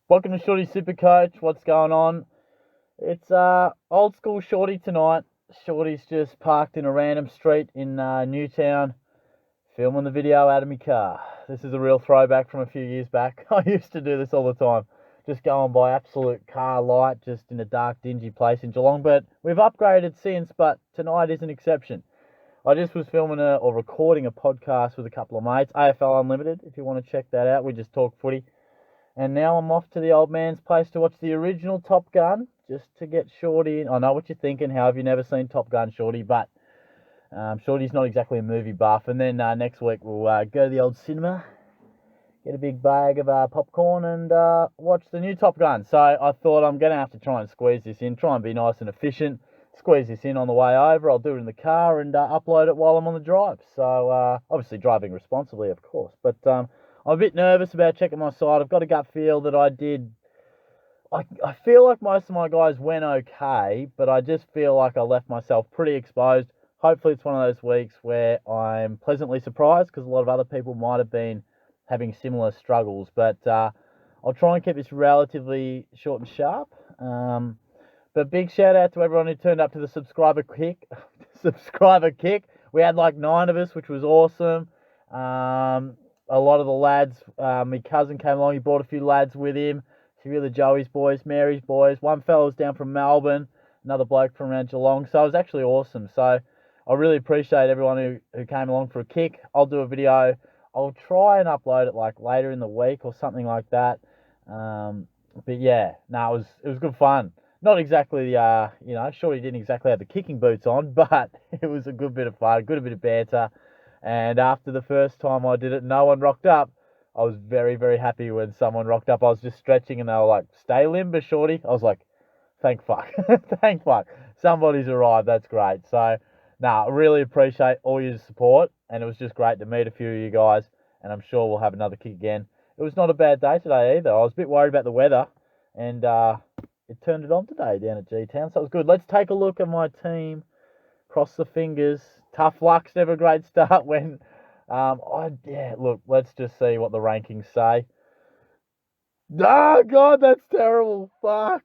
Welcome to Shorty SuperCoach. What's going on? It's old school Shorty tonight. Shorty's just parked in a random street in Newtown, filming the video out of my car. This is a real throwback from a few years back. I used to do this all the time, just going by absolute car light, just in a dark, dingy place in Geelong. But we've upgraded since, but tonight is an exception. I just was filming or recording a podcast with a couple of mates, AFL Unlimited, if you want to check that out. We just talk footy. And now I'm off to the old man's place to watch the original Top Gun, just to get Shorty in. I know what you're thinking. How have you never seen Top Gun, Shorty? But Shorty's not exactly a movie buff. And then next week we'll go to the old cinema, get a big bag of popcorn, and watch the new Top Gun. So I thought I'm going to have to try and squeeze this in, try and be nice and efficient, squeeze this in on the way over. I'll do it in the car and upload it while I'm on the drive. So obviously driving responsibly, of course. But I'm a bit nervous about checking my side. I've got a gut feel that I feel like most of my guys went okay, but I just feel like I left myself pretty exposed. Hopefully it's one of those weeks where I'm pleasantly surprised, because a lot of other people might have been having similar struggles. But I'll try and keep this relatively short and sharp. But big shout out to everyone who turned up to the subscriber kick. We had like 9 of us, which was awesome. A lot of the lads, my cousin came along, he brought a few lads with him. A few of the Joey's boys, Mary's boys. One fellow was down from Melbourne, another bloke from around Geelong. So it was actually awesome. So I really appreciate everyone who came along for a kick. I'll do a video. I'll try and upload it like later in the week or something like that. But yeah, no, it was good fun. Not exactly, Shorty didn't exactly have the kicking boots on, but it was a good bit of fun, a good bit of banter. And after the first time I did it, no one rocked up. I was very, very happy when someone rocked up. I was just stretching and they were like, "Stay limber, Shorty." I was like, thank fuck. Thank fuck. Somebody's arrived. That's great. So, I really appreciate all your support. And it was just great to meet a few of you guys. And I'm sure we'll have another kick again. It was not a bad day today either. I was a bit worried about the weather. And it turned it on today down at G-Town. So it was good. Let's take a look at my team. Cross the fingers. Tough luck's never a great start when, look, let's just see what the rankings say. Oh, God, that's terrible. Fuck.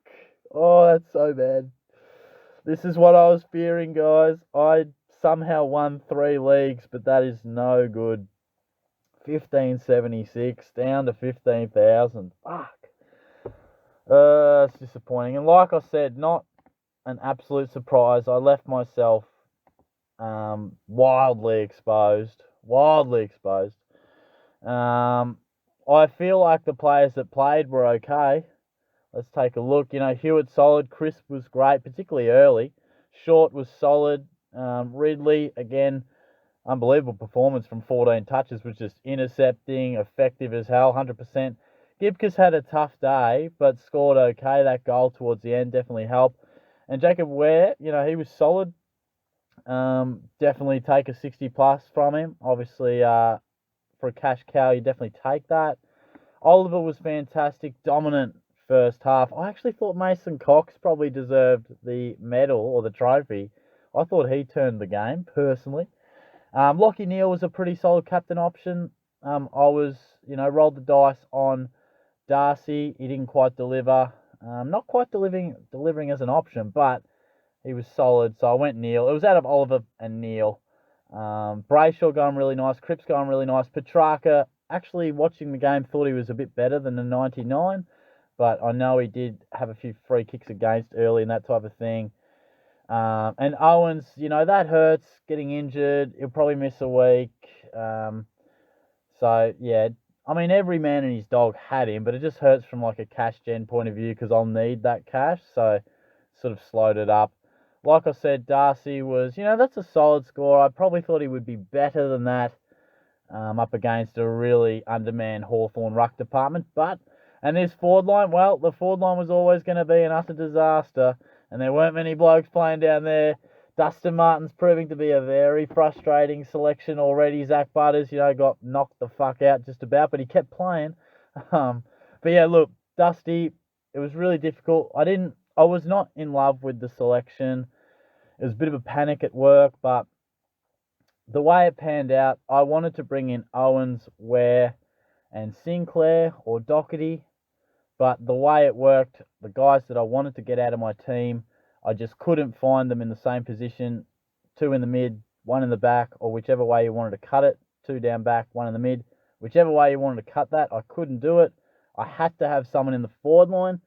Oh, that's so bad. This is what I was fearing, guys. I somehow won 3 leagues, but that is no good. 1576 down to 15,000. Fuck. It's disappointing. And like I said, not an absolute surprise. I left myself wildly exposed. I feel like the players that played were okay. Let's take a look. Hewitt solid, Crisp was great, particularly early. Short was solid. Ridley, again, unbelievable performance from 14 touches, was just intercepting, effective as hell, 100%. Gibcus had a tough day, but scored okay. That goal towards the end definitely helped. And Jacob Ware, he was solid. Definitely take a 60 plus from him. Obviously, for a cash cow, you definitely take that. Oliver was fantastic, dominant first half. I actually thought Mason Cox probably deserved the medal or the trophy. I thought he turned the game, personally. Lockie Neal was a pretty solid captain option. I was, rolled the dice on Darcy. He didn't quite deliver. Not quite delivering as an option, but he was solid, so I went Neal. It was out of Oliver and Neal. Brayshaw going really nice. Cripps going really nice. Petrarca, actually watching the game, thought he was a bit better than the 99, but I know he did have a few free kicks against early and that type of thing. And Owens, that hurts, getting injured. He'll probably miss a week. So, yeah, every man and his dog had him, but it just hurts from like a cash gen point of view because I'll need that cash, so sort of slowed it up. Like I said, Darcy was, that's a solid score. I probably thought he would be better than that up against a really undermanned Hawthorn ruck department. And this forward line, well, the forward line was always going to be an utter disaster, and there weren't many blokes playing down there. Dustin Martin's proving to be a very frustrating selection already. Zach Butters, got knocked the fuck out just about, but he kept playing. But yeah, look, Dusty, it was really difficult. I was not in love with the selection. It was a bit of a panic at work, but the way it panned out, I wanted to bring in Owens, Ware, and Sinclair or Doherty. But the way it worked, the guys that I wanted to get out of my team, I just couldn't find them in the same position. Two in the mid, one in the back, or whichever way you wanted to cut it. Two down back, one in the mid. Whichever way you wanted to cut that, I couldn't do it. I had to have someone in the forward line.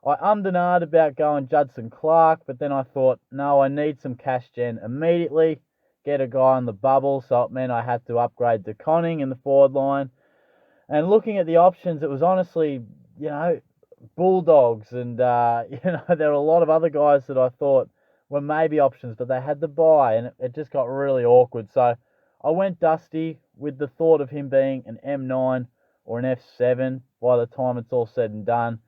I ummed and ahed about going Judson Clark, but then I thought, no, I need some cash gen immediately. Get a guy on the bubble, so it meant I had to upgrade to Conning in the forward line. And looking at the options, it was honestly, Bulldogs, and there were a lot of other guys that I thought were maybe options, but they had to buy, and it just got really awkward. So I went Dusty with the thought of him being an M9 or an F7 by the time it's all said and done.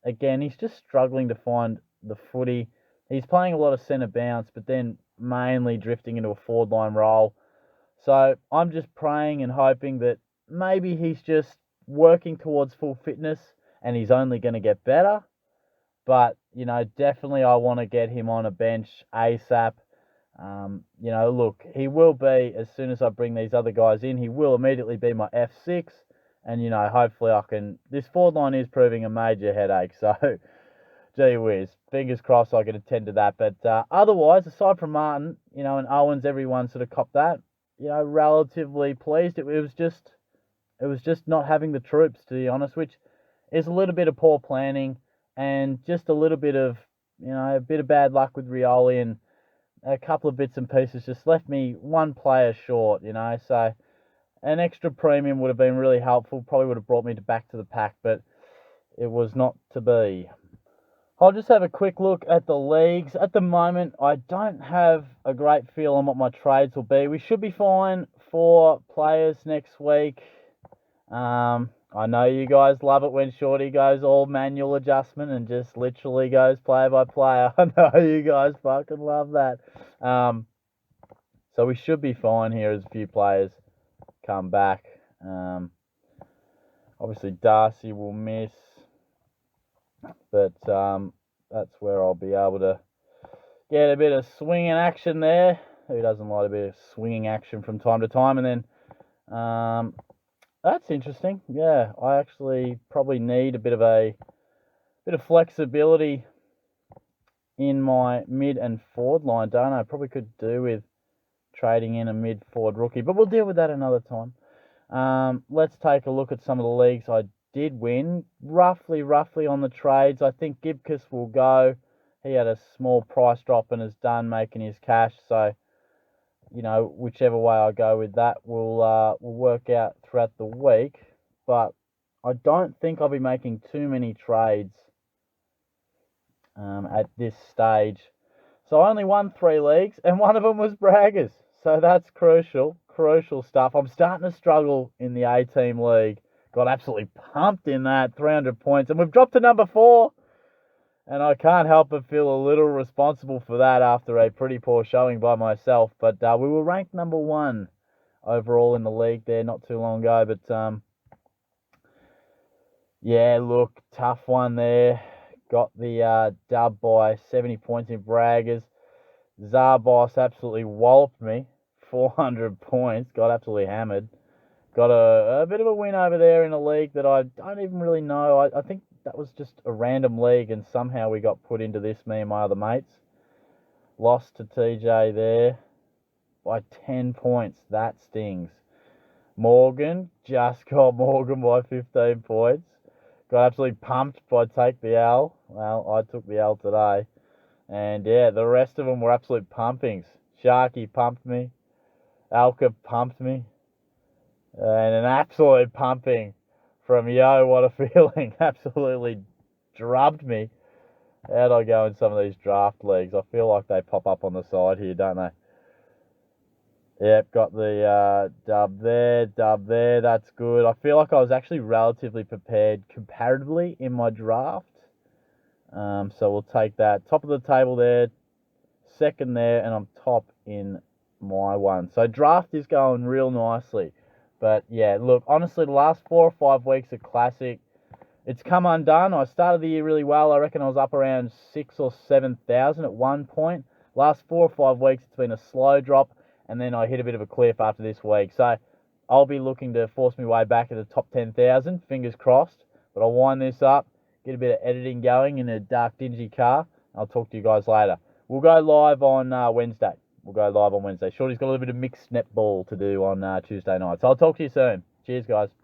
Again, he's just struggling to find the footy. He's playing a lot of centre bounce, but then mainly drifting into a forward line role. So I'm just praying and hoping that maybe he's just working towards full fitness and he's only going to get better. But, definitely I want to get him on a bench ASAP. Look, he will be, as soon as I bring these other guys in, he will immediately be my F6. And, hopefully I can... This forward line is proving a major headache, so gee whiz. Fingers crossed I can attend to that. But otherwise, aside from Martin, and Owens, everyone sort of copped that. Relatively pleased. It was just not having the troops, to be honest, which is a little bit of poor planning and just a little bit of, a bit of bad luck with Rioli, and a couple of bits and pieces just left me one player short, so an extra premium would have been really helpful, probably would have brought me back to the pack, but it was not to be. I'll just have a quick look at the leagues. At the moment, I don't have a great feel on what my trades will be. We should be fine for players next week. I know you guys love it when Shorty goes all manual adjustment and just literally goes player by player. I know you guys fucking love that. So we should be fine here as a few players come back. Obviously Darcy will miss, but that's where I'll be able to get a bit of swinging action there. Who doesn't like a bit of swinging action from time to time? And then that's interesting. Yeah, I actually probably need a bit of flexibility in my mid and forward line, don't I? Probably could do with trading in a mid forward rookie, but we'll deal with that another time. Let's take a look at some of the leagues I did win, roughly on the trades. I think Gibcus will go. He had a small price drop and is done making his cash, so whichever way I go with that will work out throughout the week. But I don't think I'll be making too many trades at this stage. So I only won 3 leagues, and one of them was Braggers. So that's crucial stuff. I'm starting to struggle in the A-team league. Got absolutely pumped in that, 300 points, and we've dropped to number 4. And I can't help but feel a little responsible for that after a pretty poor showing by myself. But we were ranked number 1 overall in the league there not too long ago. But yeah, look, tough one there. Got the dub by 70 points in Braggers. Zarbos absolutely walloped me, 400 points. Got absolutely hammered. Got a bit of a win over there in a league that I don't even really know. I think that was just a random league, and somehow we got put into this, me and my other mates. Lost to TJ there by 10 points. That stings. Morgan, just got Morgan by 15 points. Got absolutely pumped by Take the L. Well, I took the L today. And yeah, the rest of them were absolute pumpings. Sharky pumped me. Alka pumped me. And an absolute pumping from Yo, what a feeling. Absolutely drubbed me. How'd I go in some of these draft leagues? I feel like they pop up on the side here, don't they? Yep, got the dub there. That's good. I feel like I was actually relatively prepared comparatively in my draft. So we'll take that. Top of the table there. Second there. And I'm top in my one. So draft is going real nicely. But yeah, look, honestly, the last 4 or 5 weeks are classic. It's come undone. I started the year really well. I reckon I was up around 6,000 or 7,000 at one point. Last 4 or 5 weeks, it's been a slow drop, and then I hit a bit of a cliff after this week. So I'll be looking to force my way back at the top 10,000. Fingers crossed. But I'll wind this up, get a bit of editing going in a dark, dingy car. I'll talk to you guys later. We'll go live on Wednesday. Shorty's got a little bit of mixed netball to do on Tuesday night. So I'll talk to you soon. Cheers, guys.